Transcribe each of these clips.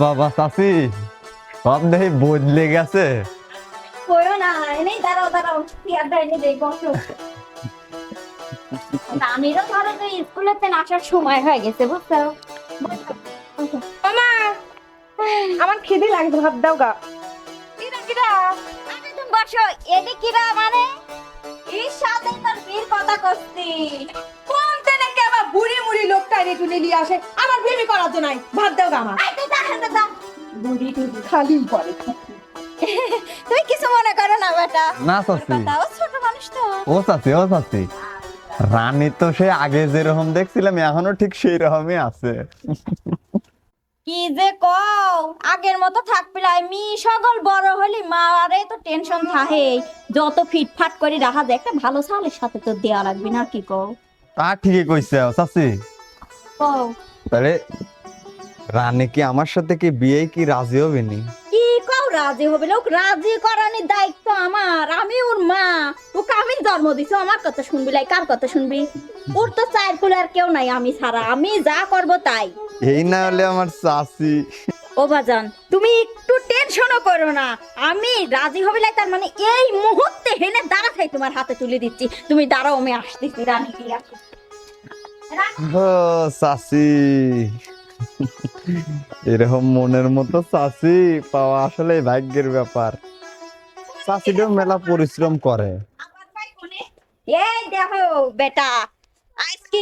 বাবা চাচি সব দেখি বদলে গেছে। কইও না, এনেই দাঁড়াও দাঁড়াও, চেয়ারটা এনে দেই, বসো। আমিরও ধরো তো স্কুলেতে আসার সময় হয়ে গেছে, বুঝছো? মামা আমার খিদে লাগছে, ভাত দাও গা। কিরা কিরা, আরে তুমি বসো। এডি কিরা মানে এর সাথে তোর বীর কথা করছি। কোন তেনে কে আবার বুড়ি মুড়ি লোকটা এনে টুনে নিয়ে আসে আমার প্রেমী করার জন্য। ভাত দাও গা আমার। আই তুই দাঁড়া দাঁড়া, বুড়ি টুড়ি খালি পড়ে। তুই কিছু মনে করো না বেটা। না চাচি, তাও ছোট মানুষ তো। ও চাচি রানী তো সে আগে যেরকম দেখছিলাম এখনো ঠিক সেই রকমই আছে। কি যে কও, আগের মতো থাকবিলাই মি সকল বড় হলি মা আরে তো টেনশন থাহে। যত ফিটফাট করে রাখা যায় একটা ভালো সালের সাথে তো দেয়া লাগবে না, কি কও? তা ঠিকই কইছে চাচি। কও তাহলে রানী কি আমার সাথে কি বিয়ে কি রাজি হবে নি? কি কও রাজি হবে? লোক রাজি করানোর দায়িত্ব আমার, আমি ওর মা। ওকে আমি জন্ম দিছি, আমার কথা শুনবি লাই কার কথা শুনবি? ওর তো চার কুলার কেউ নাই আমি ছাড়া, আমি যা করব তাই। এই না হলে আমার চাচি। ও বাজান তুমি একটু টেনশনও করো না, আমি রাজি হবি লাই তার মানে এই মুহূর্তে হেনে দাঁড়া খাই তোমার হাতে তুলে দিচ্ছি। তুমি দাঁড়াও, আমি আসতেছি রানী কি আসো। ও চাচি, এরকম মনের মতো চাচি পাওয়া আসলে ভাগ্যের ব্যাপার। চাচিটাও মেলা পরিশ্রম করে। আমার ভাই কোনে? এই দেখো বেটা, আজকে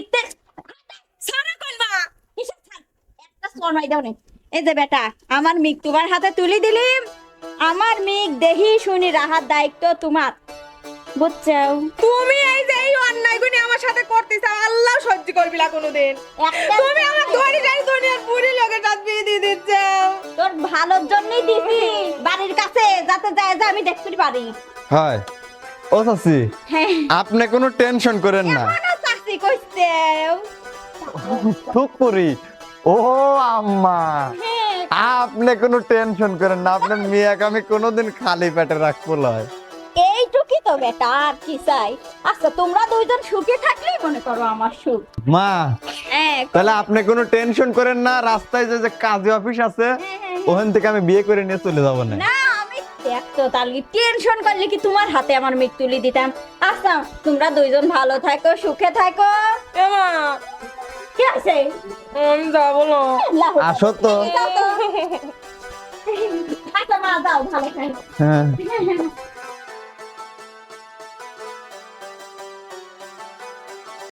সারা কইবা কিসব ছাড়, একটা শোনাই দাও নে। এই যে বেটা, আমার মিক তোমার হাতে তুলি দিলিম। আমার মিক দেহি শুনি রাহার দায়িত্ব তোমার, বুঝছো? তুমি এই যে এই অন্যায় গুনি আমার সাথে করতেছ, আল্লাহ সহ্য করবি না কোনোদিন। একটা তুমি আমার ধরে যাই দুনিয়ার বুড়ি লোকের সাথে বিয়ে দিয়ে দিচ্ছ। তোর ভালোর জন্যই দিছি, বাড়ির কাছে যাতে যায় যে আমি দেখতে পারি। হয় ও চাচি, হ্যাঁ আপনি কোনো টেনশন করেন না। এখনো চাকরি করছে। খুব করি। ও আম্মা, হ্যাঁ আপনি কোনো টেনশন করেন না, আপনার মেয়েকে আমি কোনোদিন খালি পেটে রাখবো লয়। এইটুকি তো বেটা, আর কি চাই? আচ্ছা তোমরা দুইজন সুখে থাকলেই মনে করো আমার সুখ। মা হ্যাঁ তাহলে আপনি কোনো টেনশন করেন না, রাস্তায় যে যে কাজী অফিস আছে হ্যাঁ। ওখান থেকে আমি বিয়ে করে নিয়ে চলে যাবো না। না আমি দেখতো তাহলে টেনশন করলে কি তোমার হাতে আমার মেঘ তুলে দিতাম। আচ্ছা তোমরা দুইজন ভালো থাকো, সুখে থাকো। এমা কি আছে? আমি যাবো না। লাহো। আসো তো। যাও তো। আচ্ছা মা যাও, ভালো থাকো। হ্যাঁ